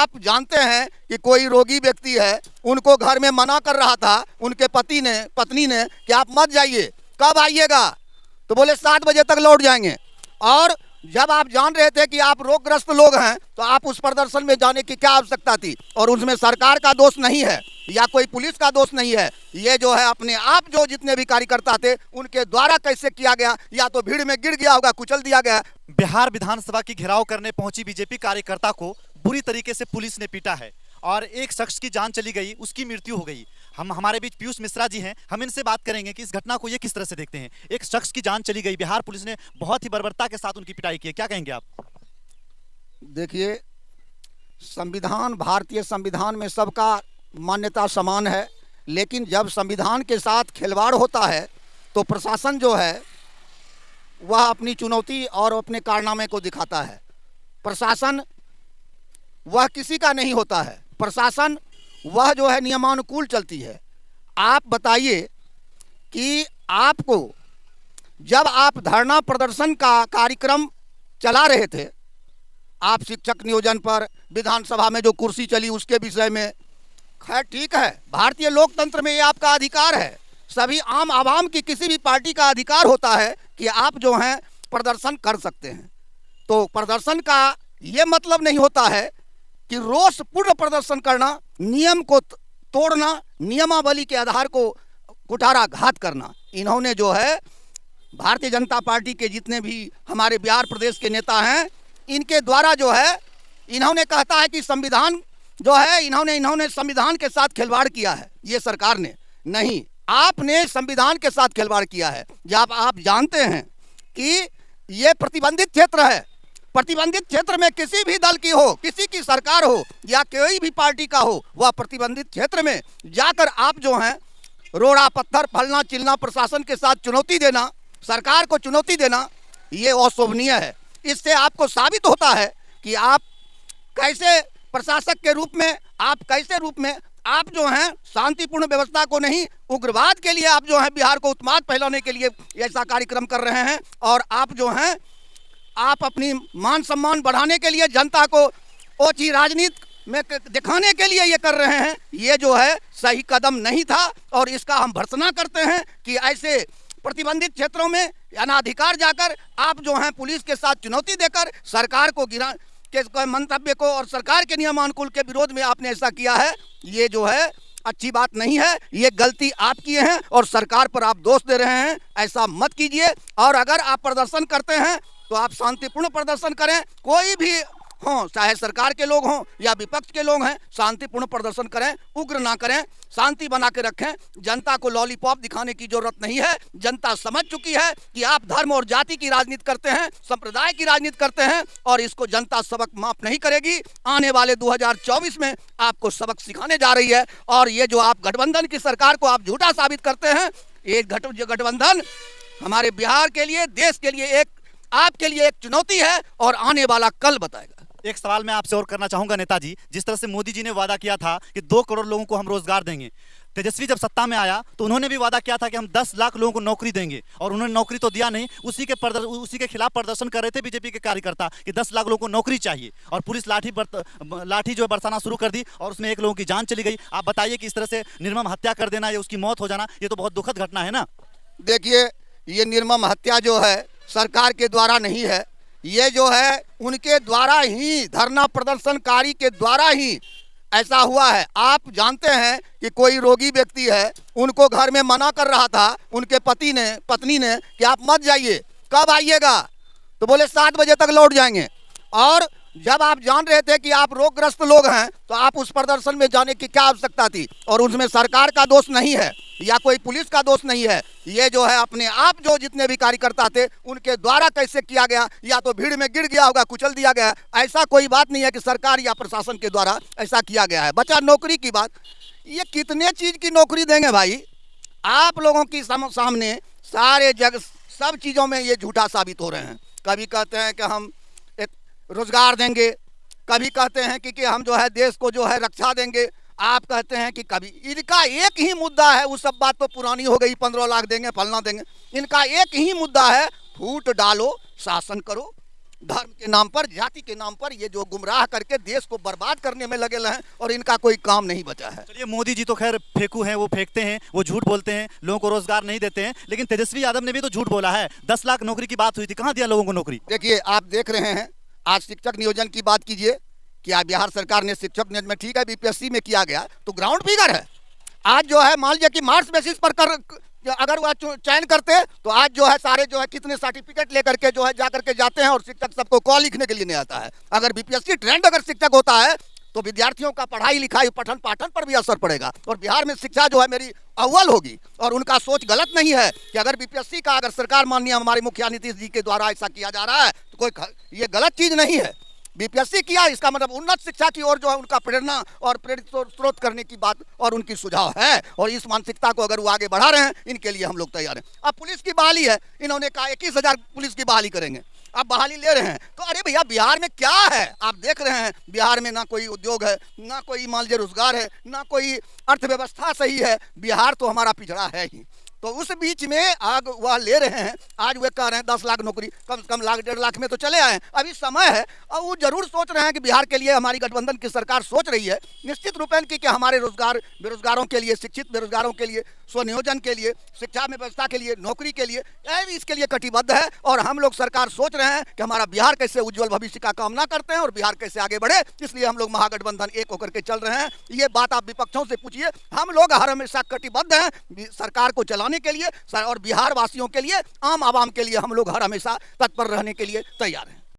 आप जानते हैं कि कोई रोगी व्यक्ति है, उनको घर में मना कर रहा था उनके पत्नी ने कि आप मत जाइए, कब आइएगा? तो बोले 7 बजे तक लौट जाएंगे। और जब आप जान रहे थे कि आप रोगग्रस्त लोग हैं तो आप उस प्रदर्शन में जाने की क्या आवश्यकता थी? और उसमें सरकार का दोष नहीं है या कोई पुलिस का दोष नहीं है, ये जो है अपने आप जो जितने भी कार्यकर्ता थे उनके द्वारा कैसे किया गया, या तो भीड़ में गिर गया होगा, कुचल दिया गया। बिहार विधानसभा की घेराव करने पहुंची बीजेपी कार्यकर्ता को बुरी तरीके से पुलिस ने पीटा है और एक शख्स की जान चली गई, उसकी मृत्यु हो गई। हमारे बीच पीयूष मिश्रा जी हैं, हम इनसे बात करेंगे कि इस घटना को ये किस तरह से देखते हैं। एक शख्स की जान चली गई, बिहार पुलिस ने बहुत ही बर्बरता के साथ उनकी पिटाई की है, क्या कहेंगे आप? देखिए, संविधान, भारतीय संविधान में सबका मान्यता समान है, लेकिन जब संविधान के साथ खिलवाड़ होता है तो प्रशासन जो है वह अपनी चुनौती और अपने कारनामे को दिखाता है। प्रशासन वह किसी का नहीं होता है, प्रशासन वह जो है नियमानुकूल चलती है। आप बताइए कि आपको जब आप धरना प्रदर्शन का कार्यक्रम चला रहे थे, आप शिक्षक नियोजन पर विधानसभा में जो कुर्सी चली उसके विषय में, खैर ठीक है, भारतीय लोकतंत्र में ये आपका अधिकार है, सभी आम आवाम की किसी भी पार्टी का अधिकार होता है कि आप जो हैं प्रदर्शन कर सकते हैं। तो प्रदर्शन का ये मतलब नहीं होता है कि रोषपूर्ण प्रदर्शन करना, नियम को तोड़ना, नियमावली के आधार को कुठाराघात करना। इन्होंने जो है भारतीय जनता पार्टी के जितने भी हमारे बिहार प्रदेश के नेता हैं, इनके द्वारा जो है इन्होंने कहता है कि संविधान जो है इन्होंने संविधान के साथ खिलवाड़ किया है। ये सरकार ने नहीं, आपने संविधान के साथ खिलवाड़ किया है। जब आप जानते हैं कि ये प्रतिबंधित क्षेत्र है, प्रतिबंधित क्षेत्र में किसी भी दल की हो, किसी की सरकार हो या कोई भी पार्टी का हो, वह प्रतिबंधित क्षेत्र में जाकर आप जो हैं रोड़ा पत्थर फलना चिलना, प्रशासन के साथ चुनौती देना, सरकार को चुनौती देना, ये अशोभनीय है। इससे आपको साबित होता है कि आप कैसे प्रशासक के रूप में, आप कैसे रूप में आप जो हैं शांतिपूर्ण व्यवस्था को नहीं, उग्रवाद के लिए आप जो हैं बिहार को उत्माद फैलाने के लिए ऐसा कार्यक्रम कर रहे हैं। और आप जो हैं आप अपनी मान सम्मान बढ़ाने के लिए, जनता को ओछी राजनीति में दिखाने के लिए ये कर रहे हैं। ये जो है सही कदम नहीं था और इसका हम भर्त्सना करते हैं कि ऐसे प्रतिबंधित क्षेत्रों में अनाधिकार जाकर आप जो हैं पुलिस के साथ चुनौती देकर सरकार को गिरा के मंतव्य को और सरकार के नियमानुकूल के विरोध में आपने ऐसा किया है, ये जो है अच्छी बात नहीं है। ये गलती आप किए हैं और सरकार पर आप दोष दे रहे हैं, ऐसा मत कीजिए। और अगर आप प्रदर्शन करते हैं तो आप शांतिपूर्ण प्रदर्शन करें, कोई भी हों, चाहे सरकार के लोग हों या विपक्ष के लोग हैं, शांतिपूर्ण प्रदर्शन करें, उग्र ना करें, शांति बना के रखें। जनता को लॉलीपॉप दिखाने की जरूरत नहीं है। जनता समझ चुकी है कि आप धर्म और जाति की राजनीति करते हैं, संप्रदाय की राजनीति करते हैं और इसको जनता सबक माफ नहीं करेगी। आने वाले 2024 में आपको सबक सिखाने जा रही है। और ये जो आप गठबंधन की सरकार को आप झूठा साबित करते हैं, ये गठबंधन हमारे बिहार के लिए, देश के लिए, आपके लिए एक चुनौती है और आने वाला कल बताएगा। एक सवाल मैं आपसे और करना चाहूंगा नेताजी, जिस तरह से मोदी जी ने वादा किया था कि 2 करोड़ लोगों को हम रोजगार देंगे, तेजस्वी जब सत्ता में आया तो उन्होंने भी वादा किया था कि हम 10 लाख लोगों को नौकरी देंगे और उन्होंने नौकरी तो दिया नहीं। उसी के खिलाफ प्रदर्शन कर रहे थे बीजेपी के कार्यकर्ता कि 10 लाख लोगों को नौकरी चाहिए और पुलिस लाठी जो है बरसाना शुरू कर दी और उसमें 1 लोगों की जान चली गई। आप बताइए कि इस तरह से निर्मम हत्या कर देना या उसकी मौत हो जाना, ये तो बहुत दुखद घटना है ना। देखिए, ये निर्मम हत्या जो है सरकार के द्वारा नहीं है, ये जो है उनके द्वारा ही, धरना प्रदर्शनकारी के द्वारा ही ऐसा हुआ है। आप जानते हैं कि कोई रोगी व्यक्ति है, उनको घर में मना कर रहा था उनके पत्नी ने कि आप मत जाइए, कब आइएगा? तो बोले 7 बजे तक लौट जाएंगे। और जब आप जान रहे थे कि आप रोगग्रस्त लोग हैं तो आप उस प्रदर्शन में जाने की क्या आवश्यकता थी? और उसमें सरकार का दोष नहीं है या कोई पुलिस का दोष नहीं है, ये जो है अपने आप जो जितने भी कार्यकर्ता थे उनके द्वारा कैसे किया गया, या तो भीड़ में गिर गया होगा, कुचल दिया गया। ऐसा कोई बात नहीं है कि सरकार या प्रशासन के द्वारा ऐसा किया गया है। बचा नौकरी की बात, ये कितने चीज की नौकरी देंगे भाई? आप लोगों की सामने सारे जग सब चीजों में ये झूठा साबित हो रहे हैं। कभी कहते हैं कि हम रोजगार देंगे, कभी कहते हैं कि हम जो है देश को जो है रक्षा देंगे, आप कहते हैं कि कभी, इनका एक ही मुद्दा है, वो सब बात तो पुरानी हो गई, 15 लाख देंगे, फलना देंगे। इनका एक ही मुद्दा है, फूट डालो, शासन करो। धर्म के नाम पर, जाति के नाम पर ये जो गुमराह करके देश को बर्बाद करने में लगे हैं और इनका कोई काम नहीं बचा है। चलिए, मोदी जी तो खैर फेंकू हैं, वो फेंकते हैं, वो झूठ बोलते हैं, लोगों को रोजगार नहीं देते हैं, लेकिन तेजस्वी यादव ने भी तो झूठ बोला है। 10 लाख नौकरी की बात हुई थी, कहाँ दिया लोगों को नौकरी? देखिए, आप देख रहे हैं, आज शिक्षक नियोजन की बात कीजिए, क्या बिहार सरकार ने शिक्षक नियोजन में, ठीक है बीपीएससी में किया गया तो ग्राउंड फिगर है। आज जो है मान लीजिए कि मार्क्स बेसिस पर अगर वह चयन करते तो आज जो है सारे जो है कितने सर्टिफिकेट लेकर के जो है जाकर के जाते हैं और शिक्षक सबको कॉल लिखने के लिए नहीं आता है। अगर बीपीएससी ट्रेंड अगर शिक्षक होता है तो विद्यार्थियों का पढ़ाई लिखाई पठन पाठन पर भी असर पड़ेगा और बिहार में शिक्षा जो है मेरी अव्वल होगी। और उनका सोच गलत नहीं है कि अगर बीपीएससी का अगर सरकार माननीय हमारे मुखिया नीतीश जी के द्वारा ऐसा किया जा रहा है तो कोई ये गलत चीज नहीं है। बीपीएससी किया इसका मतलब उन्नत शिक्षा की ओर जो है उनका प्रेरणा और प्रेरित स्रोत करने की बात और उनकी सुझाव है और इस मानसिकता को अगर वो आगे बढ़ा रहे हैं इनके लिए हम लोग तैयार हैं। अब पुलिस की बहाली है, इन्होंने कहा 21,000 पुलिस की बहाली करेंगे, अब बहाली ले रहे हैं तो अरे भैया बिहार में क्या है? आप देख रहे हैं बिहार में ना कोई उद्योग है, ना कोई मान लीजिए रोजगार है, ना कोई अर्थव्यवस्था सही है। बिहार तो हमारा पिछड़ा है ही। तो उस बीच में आग वह ले रहे हैं, आज वे कह रहे हैं 10 लाख नौकरी, कम से कम लाख 1.5 लाख में तो चले आए। अभी समय है और वो जरूर सोच रहे हैं कि बिहार के लिए हमारी गठबंधन की सरकार सोच रही है निश्चित रूपेण की कि हमारे रोजगार बेरोजगारों के लिए, शिक्षित बेरोजगारों के लिए, स्वनियोजन के लिए, शिक्षा में व्यवस्था के लिए, नौकरी के लिए, इसके लिए कटिबद्ध है। और हम लोग सरकार सोच रहे हैं कि हमारा बिहार कैसे उज्जवल भविष्य का कामना करते हैं और बिहार कैसे आगे बढ़े, इसलिए हम लोग महागठबंधन एक होकर के चल रहे हैं। ये बात आप विपक्षों से पूछिए, हम लोग हर हमेशा कटिबद्ध हैं सरकार को चलाने के लिए और बिहार वासियों के लिए, आम आवाम के लिए हम लोग हर हमेशा तत्पर रहने के लिए तैयार हैं।